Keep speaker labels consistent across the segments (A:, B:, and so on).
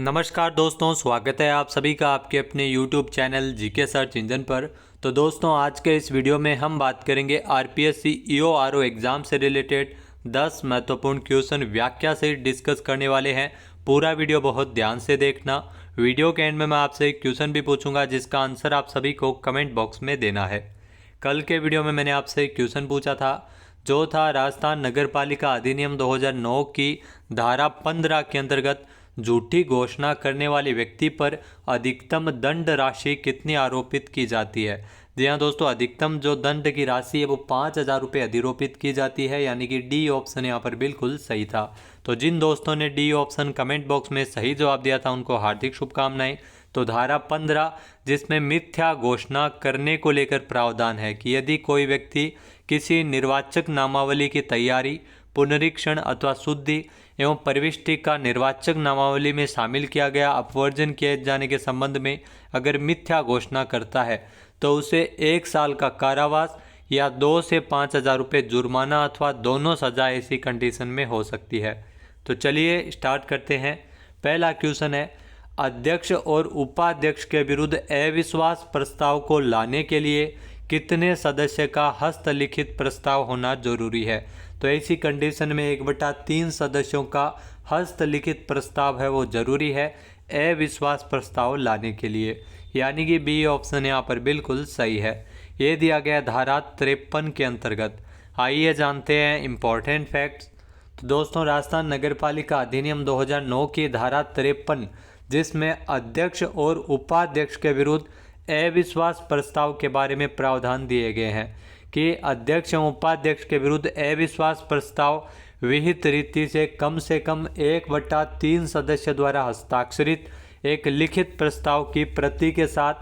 A: नमस्कार दोस्तों, स्वागत है आप सभी का आपके अपने YouTube channel GK search engine पर। तो दोस्तों, आज के इस वीडियो में हम बात करेंगे आरपीएससी ईओआरओ एग्ज़ाम से रिलेटेड 10 महत्वपूर्ण क्वेश्चन व्याख्या से डिस्कस करने वाले हैं। पूरा वीडियो बहुत ध्यान से देखना। वीडियो के एंड में मैं आपसे एक क्वेश्चन भी पूछूंगा जिसका आंसर आप सभी को कमेंट बॉक्स में देना है। कल के वीडियो में मैंने आपसे एक क्वेश्चन पूछा था जो था राजस्थान नगरपालिका अधिनियम 2009 की धारा 15 के अंतर्गत झूठी घोषणा करने वाले व्यक्ति पर अधिकतम दंड राशि कितनी आरोपित की जाती है। जी हाँ दोस्तों, अधिकतम जो दंड की राशि है वो 5,000 रुपये अधिरोपित की जाती है, यानी कि डी ऑप्शन यहाँ पर बिल्कुल सही था। तो जिन दोस्तों ने डी ऑप्शन कमेंट बॉक्स में सही जवाब दिया था उनको हार्दिक शुभकामनाएं। तो धारा 15 जिसमें मिथ्या घोषणा करने को लेकर प्रावधान है कि यदि कोई व्यक्ति किसी निर्वाचक नामावली की तैयारी, पुनरीक्षण अथवा शुद्धि एवं प्रविष्टि का निर्वाचक नामावली में शामिल किया गया अपवर्जन किए जाने के संबंध में अगर मिथ्या घोषणा करता है तो उसे 1 साल का कारावास या 2 से 5,000 रुपये जुर्माना अथवा दोनों सजा ऐसी कंडीशन में हो सकती है। तो चलिए स्टार्ट करते हैं। पहला क्वेश्चन है, अध्यक्ष और उपाध्यक्ष के विरुद्ध अविश्वास प्रस्ताव को लाने के लिए कितने सदस्य का हस्तलिखित प्रस्ताव होना जरूरी है। तो ऐसी कंडीशन में 1/3 सदस्यों का हस्तलिखित प्रस्ताव है वो जरूरी है अविश्वास प्रस्ताव लाने के लिए, यानी कि बी ऑप्शन यहाँ पर बिल्कुल सही है। ये दिया गया धारा 53 के अंतर्गत। आइए जानते हैं इम्पोर्टेंट फैक्ट्स। तो दोस्तों, राजस्थान नगरपालिका अधिनियम 2009 की धारा 53 जिसमें अध्यक्ष और उपाध्यक्ष के विरुद्ध अविश्वास प्रस्ताव के बारे में प्रावधान दिए गए हैं कि अध्यक्ष एवं उपाध्यक्ष के विरुद्ध अविश्वास प्रस्ताव विहित रीति से कम 1/3 सदस्य द्वारा हस्ताक्षरित एक लिखित प्रस्ताव की प्रति के साथ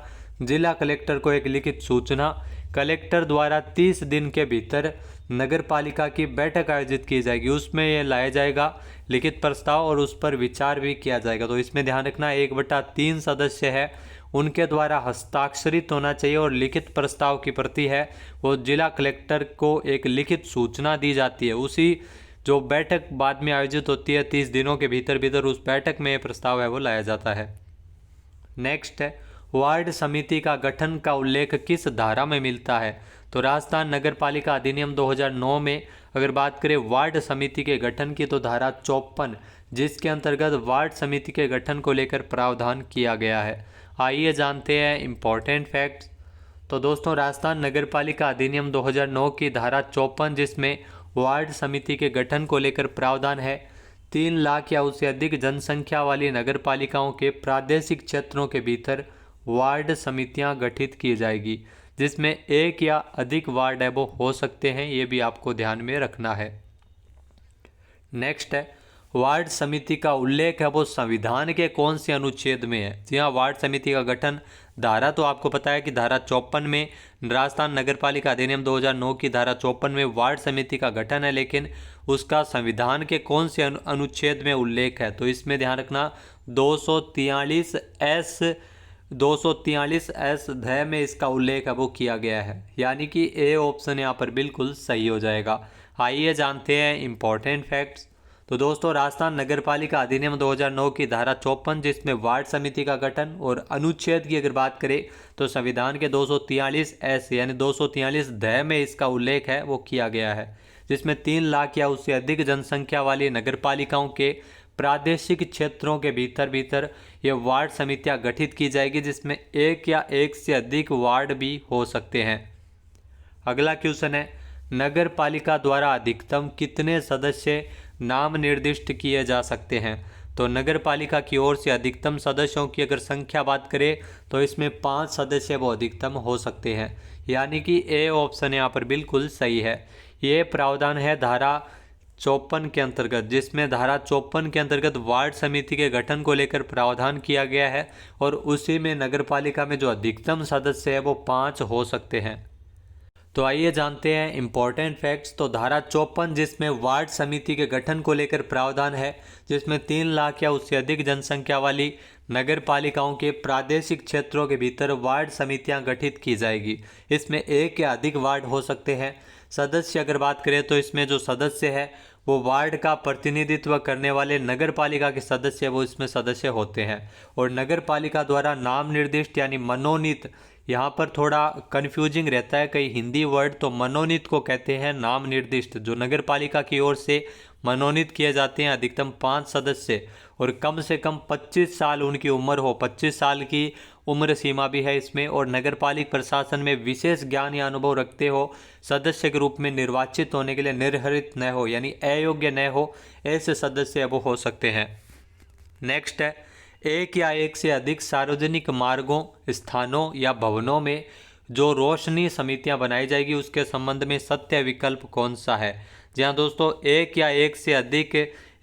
A: जिला कलेक्टर को एक लिखित सूचना कलेक्टर द्वारा 30 दिन के भीतर नगरपालिका की बैठक आयोजित की जाएगी। उसमें यह लाया जाएगा लिखित प्रस्ताव और उस पर विचार भी किया जाएगा। तो इसमें ध्यान रखना 1/3 सदस्य है उनके द्वारा हस्ताक्षरित होना चाहिए और लिखित प्रस्ताव की प्रति है वो जिला कलेक्टर को एक लिखित सूचना दी जाती है। उसी जो बैठक बाद में आयोजित होती है 30 दिनों के भीतर भीतर उस बैठक में ये प्रस्ताव है वो लाया जाता है। नेक्स्ट है, वार्ड समिति का गठन का उल्लेख किस धारा में मिलता है। तो राजस्थान नगरपालिका अधिनियम 2009 में अगर बात करें वार्ड समिति के गठन की तो धारा 54 जिसके अंतर्गत वार्ड समिति के गठन को लेकर प्रावधान किया गया है। आइए जानते हैं इम्पोर्टेंट फैक्ट्स। तो दोस्तों, राजस्थान नगरपालिका अधिनियम 2009 की धारा 54 जिसमें वार्ड समिति के गठन को लेकर प्रावधान है 3 लाख या उससे अधिक जनसंख्या वाली नगरपालिकाओं के प्रादेशिक क्षेत्रों के भीतर वार्ड समितियां गठित की जाएगी, जिसमें एक या अधिक वार्ड है वो हो सकते हैं, ये भी आपको ध्यान में रखना है। नेक्स्ट है, वार्ड समिति का उल्लेख है वो संविधान के कौन से अनुच्छेद में है। जी हाँ, वार्ड समिति का गठन धारा तो आपको पता है कि धारा 54 में राजस्थान नगरपालिका अधिनियम 2009 की धारा 54 में वार्ड समिति का गठन है, लेकिन उसका संविधान के कौन से अनुच्छेद में उल्लेख है। तो इसमें ध्यान रखना 243 एस ध में इसका उल्लेख है वो किया गया है, यानी कि ए ऑप्शन यहाँ पर बिल्कुल सही हो जाएगा। आइए जानते हैं इम्पोर्टेंट फैक्ट्स। तो दोस्तों, राजस्थान नगरपालिका अधिनियम 2009 की धारा 54 जिसमें वार्ड समिति का गठन और अनुच्छेद की अगर बात करें तो संविधान के 243 एस यानी 243 ध में इसका उल्लेख है वो किया गया है, जिसमें 3 लाख या उससे अधिक जनसंख्या वाली नगरपालिकाओं के प्रादेशिक क्षेत्रों के भीतर ये वार्ड समितियां गठित की जाएगी, जिसमें एक या एक से अधिक वार्ड भी हो सकते हैं। अगला क्वेश्चन है, नगर पालिका द्वारा अधिकतम कितने सदस्य नाम निर्दिष्ट किए जा सकते हैं। तो नगर पालिका की ओर से अधिकतम सदस्यों की अगर संख्या बात करें तो इसमें 5 सदस्य वो अधिकतम हो सकते हैं, यानी कि ए ऑप्शन यहाँ पर बिल्कुल सही है। ये प्रावधान है धारा 54 के अंतर्गत, जिसमें धारा 54 के अंतर्गत वार्ड समिति के गठन को लेकर प्रावधान किया गया है और उसी में नगर पालिका में जो अधिकतम सदस्य है वो 5 हो सकते हैं। तो आइए जानते हैं इम्पोर्टेंट फैक्ट्स। तो धारा 54 जिसमें वार्ड समिति के गठन को लेकर प्रावधान है, जिसमें 3 लाख या उससे अधिक जनसंख्या वाली नगर पालिकाओं के प्रादेशिक क्षेत्रों के भीतर वार्ड समितियां गठित की जाएगी। इसमें एक या अधिक वार्ड हो सकते हैं। सदस्य अगर बात करें तो इसमें जो सदस्य है वो वार्ड का प्रतिनिधित्व करने वाले नगर पालिका के सदस्य वो इसमें सदस्य होते हैं। और नगर पालिका द्वारा नाम निर्दिष्ट यानी मनोनीत, यहाँ पर थोड़ा कन्फ्यूजिंग रहता है कई हिंदी वर्ड, तो मनोनीत को कहते हैं नाम निर्दिष्ट, जो नगर पालिका की ओर से मनोनीत किए जाते हैं। अधिकतम 5 सदस्य और कम से कम 25 साल उनकी उम्र हो, 25 साल की उम्र सीमा भी है इसमें। और नगरपालिका प्रशासन में विशेष ज्ञान या अनुभव रखते हो, सदस्य के रूप में निर्वाचित होने के लिए निर्धारित न हो यानी अयोग्य न हो, ऐसे सदस्य वो हो सकते हैं। नेक्स्ट है, एक या एक से अधिक सार्वजनिक मार्गों, स्थानों या भवनों में जो रोशनी समितियां बनाई जाएगी उसके संबंध में सत्य विकल्प कौन सा है। जी हाँ दोस्तों, एक या एक से अधिक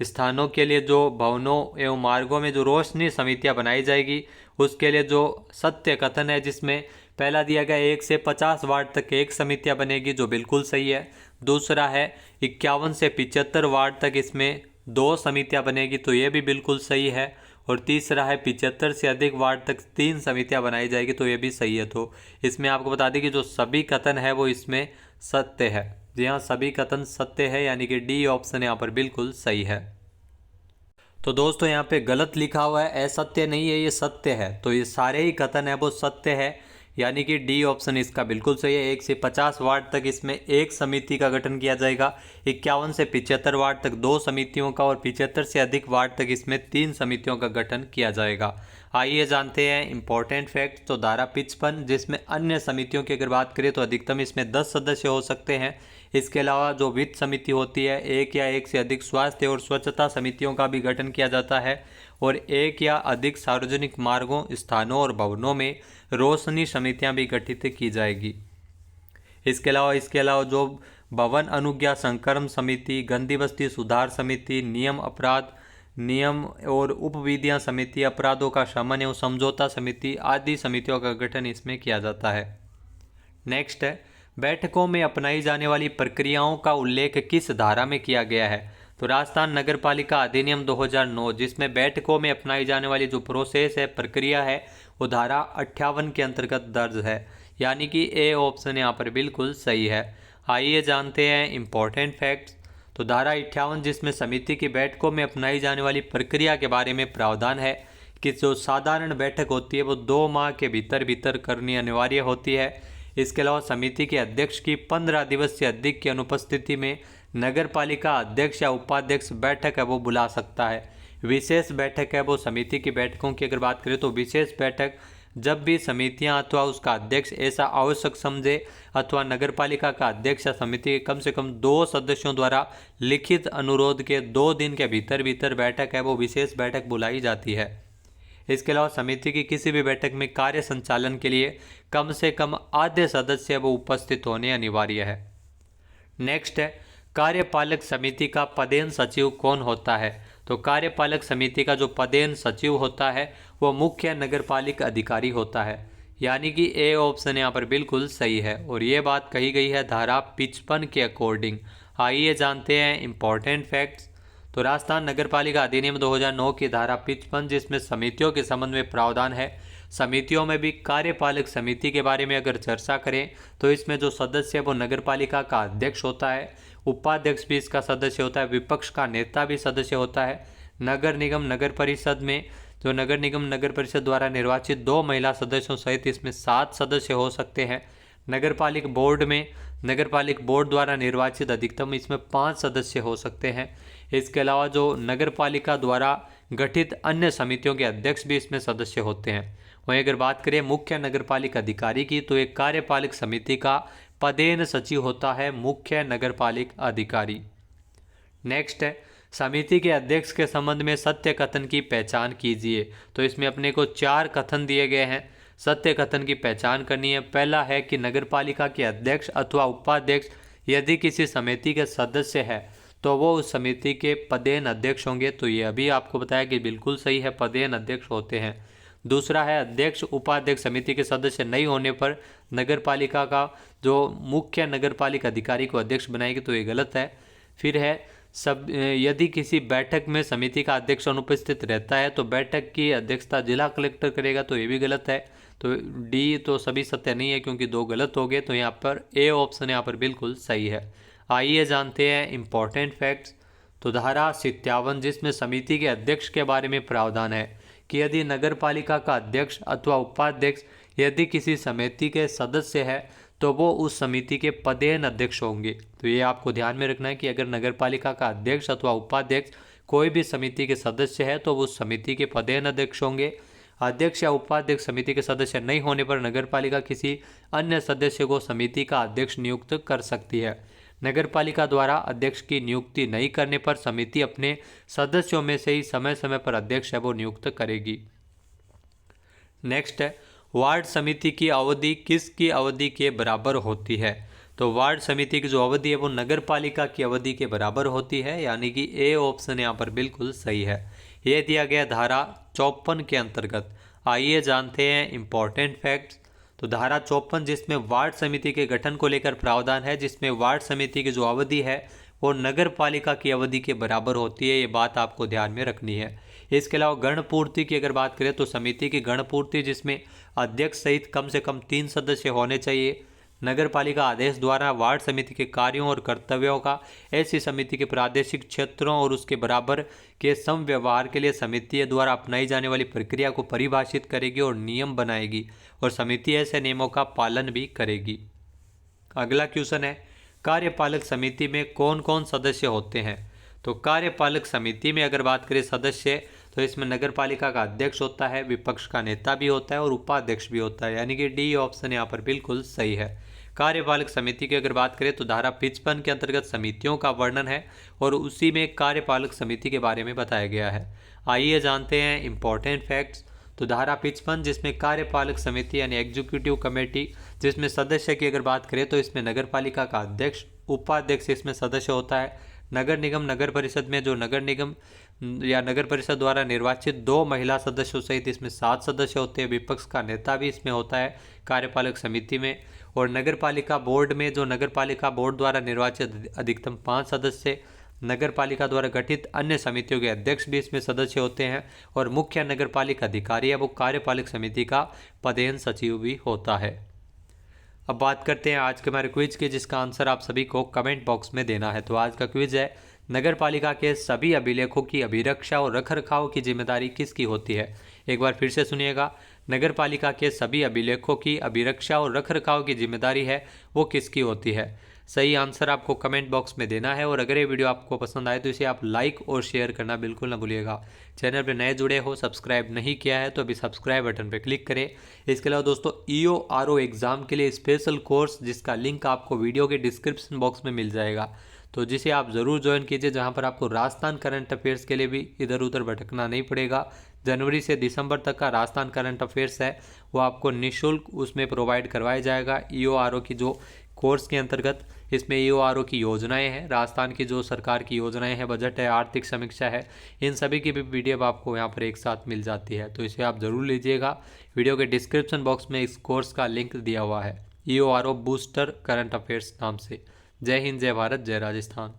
A: स्थानों के लिए जो भवनों एवं मार्गों में जो रोशनी समितियां बनाई जाएगी उसके लिए जो सत्य कथन है, जिसमें पहला दिया गया 1 से 50 वार्ड तक एक समितियां बनेगी, जो बिल्कुल सही है। दूसरा है 51 से 75 वार्ड तक इसमें 2 समितियां बनेगी, तो ये भी बिल्कुल सही है। और तीसरा है 75 से अधिक वार्ड तक 3 समितियां बनाई जाएगी, तो ये भी सही है। तो इसमें आपको बता दें कि जो सभी कथन है वो इसमें सत्य है। जी हाँ, सभी कथन सत्य है, यानी कि डी ऑप्शन यहाँ पर बिल्कुल सही है। तो दोस्तों यहाँ पे गलत लिखा हुआ है, असत्य नहीं है, ये सत्य है। तो ये सारे ही कथन है वो सत्य है, यानी कि डी ऑप्शन इसका बिल्कुल सही है। 1 से 50 वार्ड तक इसमें एक समिति का गठन किया जाएगा, 51 से 75 वार्ड तक 2 समितियों का, और 75 से अधिक वार्ड तक इसमें 3 समितियों का गठन किया जाएगा। आइए जानते हैं इंपॉर्टेंट फैक्ट। तो धारा 55, जिसमें अन्य समितियों की अगर बात करें तो अधिकतम इसमें 10 सदस्य हो सकते हैं। इसके अलावा जो वित्त समिति होती है, एक या एक से अधिक स्वास्थ्य और स्वच्छता समितियों का भी गठन किया जाता है, और एक या अधिक सार्वजनिक मार्गों, स्थानों और भवनों में रोशनी समितियां भी गठित की जाएगी। इसके अलावा जो भवन अनुज्ञा संकर्म समिति, गंदी बस्ती सुधार समिति, नियम अपराध नियम और उपविधियां समिति, अपराधों का शमन एवं समझौता समिति आदि समितियों का गठन इसमें किया जाता है। नेक्स्ट है, बैठकों में अपनाई जाने वाली प्रक्रियाओं का उल्लेख किस धारा में किया गया है। तो राजस्थान नगर पालिका अधिनियम 2009, जिसमें बैठकों में अपनाई जाने वाली जो प्रोसेस है, प्रक्रिया है, वो धारा 58 के अंतर्गत दर्ज है, यानी कि ए ऑप्शन यहाँ पर बिल्कुल सही है। आइए जानते हैं इंपॉर्टेंट फैक्ट्स। तो धारा 58, जिसमें समिति की बैठकों में अपनाई जाने वाली प्रक्रिया के बारे में प्रावधान है कि जो साधारण बैठक होती है वो 2 माह के भीतर करनी अनिवार्य होती है। इसके अलावा समिति के अध्यक्ष की 15 दिवस से अधिक की अनुपस्थिति में नगर पालिका अध्यक्ष या उपाध्यक्ष बैठक है वो बुला सकता है। विशेष बैठक है वो समिति की बैठकों की अगर बात करें तो विशेष बैठक जब भी समितियां अथवा उसका अध्यक्ष ऐसा आवश्यक समझे, अथवा नगर पालिका का अध्यक्ष या समिति के कम से कम 2 सदस्यों द्वारा लिखित अनुरोध के 2 दिन के भीतर बैठक है वो विशेष बैठक बुलाई जाती है। इसके अलावा समिति की किसी भी बैठक में कार्य संचालन के लिए कम से कम आधे सदस्य वो उपस्थित होने अनिवार्य है। नेक्स्ट है, कार्यपालक समिति का पदेन सचिव कौन होता है। तो कार्यपालक समिति का जो पदेन सचिव होता है वो मुख्य नगरपालिक अधिकारी होता है, यानी कि ए ऑप्शन यहाँ पर बिल्कुल सही है। और ये बात कही गई है धारा 55 के अकॉर्डिंग। आइए जानते हैं इंपॉर्टेंट फैक्ट्स। तो राजस्थान नगर पालिका अधिनियम 2009 की धारा 55, जिसमें समितियों के संबंध में प्रावधान है, समितियों में भी कार्यपालक समिति के बारे में अगर चर्चा करें तो इसमें जो सदस्य है वो नगर पालिका का अध्यक्ष होता है, उपाध्यक्ष भी इसका सदस्य होता है, विपक्ष का नेता भी सदस्य होता है। नगर निगम नगर परिषद में जो नगर निगम नगर परिषद द्वारा निर्वाचित 2 महिला सदस्यों सहित इसमें 7 सदस्य हो सकते हैं। नगरपालिका बोर्ड में नगरपालिका बोर्ड द्वारा निर्वाचित अधिकतम इसमें 5 सदस्य हो सकते हैं। इसके अलावा जो नगरपालिका द्वारा गठित अन्य समितियों के अध्यक्ष भी इसमें सदस्य होते हैं। वहीं अगर बात करें मुख्य नगरपालिका अधिकारी की, तो एक कार्यपालक समिति का पदेन सचिव होता है मुख्य नगरपालिका अधिकारी। नेक्स्ट है, समिति के अध्यक्ष के संबंध में सत्य कथन की पहचान कीजिए। तो इसमें अपने को 4 कथन दिए गए हैं, सत्य कथन की पहचान करनी है। पहला है कि नगरपालिका के अध्यक्ष अथवा उपाध्यक्ष यदि किसी समिति के सदस्य है तो वो उस समिति के पदेन अध्यक्ष होंगे। तो ये अभी आपको बताया कि बिल्कुल सही है, पदेन अध्यक्ष होते हैं। दूसरा है, अध्यक्ष उपाध्यक्ष समिति के सदस्य नहीं होने पर नगरपालिका का जो मुख्य नगरपालिका अधिकारी को अध्यक्ष बनाएगी, तो ये गलत है। फिर है, यदि किसी बैठक में समिति का अध्यक्ष अनुपस्थित रहता है तो बैठक की अध्यक्षता जिला कलेक्टर करेगा, तो ये भी गलत है। तो डी तो सभी सत्य नहीं है क्योंकि 2 गलत हो गए, तो यहाँ पर ए ऑप्शन यहाँ पर बिल्कुल सही है। आइए जानते हैं इंपॉर्टेंट फैक्ट्स। तो धारा 57 जिसमें समिति के अध्यक्ष के बारे में प्रावधान है कि यदि नगर पालिका का अध्यक्ष अथवा उपाध्यक्ष यदि किसी समिति के सदस्य है तो वो उस समिति के पदेन अध्यक्ष होंगे। तो ये आपको ध्यान में रखना है कि अगर नगर पालिका का अध्यक्ष अथवा उपाध्यक्ष कोई भी समिति के सदस्य है तो वो उस समिति के पदेन अध्यक्ष होंगे। अध्यक्ष या उपाध्यक्ष समिति के सदस्य नहीं होने पर नगर पालिका किसी अन्य सदस्य को समिति का अध्यक्ष नियुक्त कर सकती है। नगर पालिका द्वारा अध्यक्ष की नियुक्ति नहीं करने पर समिति अपने सदस्यों में से ही समय समय पर अध्यक्ष है वो नियुक्त करेगी। नेक्स्ट है, वार्ड समिति की अवधि किसकी अवधि के बराबर होती है? तो वार्ड समिति की जो अवधि है वो नगर पालिका की अवधि के बराबर होती है, यानी कि ए ऑप्शन यहाँ पर बिल्कुल सही है। ये दिया गया धारा 54 के अंतर्गत। आइए जानते हैं इंपॉर्टेंट फैक्ट्स। तो धारा 54 जिसमें वार्ड समिति के गठन को लेकर प्रावधान है, जिसमें वार्ड समिति की जो अवधि है वो नगर पालिका की अवधि के बराबर होती है, ये बात आपको ध्यान में रखनी है। इसके अलावा गणपूर्ति की अगर बात करें तो समिति की गणपूर्ति जिसमें अध्यक्ष सहित कम से कम 3 सदस्य होने चाहिए। नगर पालिका आदेश द्वारा वार्ड समिति के कार्यों और कर्तव्यों का ऐसी समिति के प्रादेशिक क्षेत्रों और उसके बराबर के समव्यवहार के लिए समिति द्वारा अपनाई जाने वाली प्रक्रिया को परिभाषित करेगी और नियम बनाएगी और समिति ऐसे नियमों का पालन भी करेगी। अगला क्वेश्चन है, कार्यपालक समिति में कौन कौन सदस्य होते हैं? तो कार्यपालक समिति में अगर बात करें सदस्य, तो इसमें नगर पालिका का अध्यक्ष होता है, विपक्ष का नेता भी होता है और उपाध्यक्ष भी होता है, यानी कि डी ऑप्शन यहाँ पर बिल्कुल सही है। कार्यपालक समिति की अगर बात करें तो धारा 55 के अंतर्गत समितियों का वर्णन है और उसी में कार्यपालक समिति के बारे में बताया गया है। आइए जानते हैं इंपॉर्टेंट फैक्ट्स। तो धारा 55 जिसमें कार्यपालक समिति यानी एग्जीक्यूटिव कमेटी जिसमें सदस्य की अगर बात करें तो इसमें नगर पालिका का अध्यक्ष, उपाध्यक्ष इसमें सदस्य होता है। नगर निगम नगर परिषद में जो नगर निगम या नगर परिषद द्वारा निर्वाचित 2 महिला सदस्यों सहित इसमें 7 सदस्य होते हैं। विपक्ष का नेता भी इसमें होता है कार्यपालक समिति में। और नगर पालिका बोर्ड में जो नगर पालिका बोर्ड द्वारा निर्वाचित अधिकतम 5 सदस्य, नगर पालिका द्वारा गठित अन्य समितियों के अध्यक्ष भी इसमें सदस्य होते हैं और मुख्य नगर पालिका अधिकारी है वो कार्यपालक समिति का पदेन सचिव भी होता है। अब बात करते हैं आज के हमारे क्विज के, जिसका आंसर आप सभी को कमेंट बॉक्स में देना है। तो आज का क्विज है, नगर पालिका के सभी अभिलेखों की अभिरक्षा और रखरखाव की जिम्मेदारी किसकी होती है? एक बार फिर से सुनिएगा, नगर पालिका के सभी अभिलेखों की अभिरक्षा और रखरखाव की जिम्मेदारी है वो किसकी होती है? सही आंसर आपको कमेंट बॉक्स में देना है और अगर ये वीडियो आपको पसंद आए तो इसे आप लाइक और शेयर करना बिल्कुल ना भूलिएगा। चैनल पर नए जुड़े हो, सब्सक्राइब नहीं किया है तो अभी सब्सक्राइब बटन पर क्लिक करें। इसके अलावा दोस्तों EORO एग्ज़ाम के लिए स्पेशल कोर्स जिसका लिंक आपको वीडियो के डिस्क्रिप्शन बॉक्स में मिल जाएगा, तो जिसे आप ज़रूर ज्वाइन कीजिए, जहां पर आपको राजस्थान करंट अफेयर्स के लिए भी इधर उधर भटकना नहीं पड़ेगा। जनवरी से दिसंबर तक का राजस्थान करंट अफेयर्स है वो आपको निःशुल्क उसमें प्रोवाइड करवाया जाएगा EORO की जो कोर्स के अंतर्गत। इसमें EORO की योजनाएं हैं, राजस्थान की जो सरकार की योजनाएं हैं, बजट है, आर्थिक समीक्षा है, इन सभी की भी PDF आपको यहाँ पर एक साथ मिल जाती है, तो इसे आप ज़रूर लीजिएगा। वीडियो के डिस्क्रिप्शन बॉक्स में इस कोर्स का लिंक दिया हुआ है EORO बूस्टर करंट अफेयर्स नाम से। जय हिंद, जय भारत, जय राजस्थान।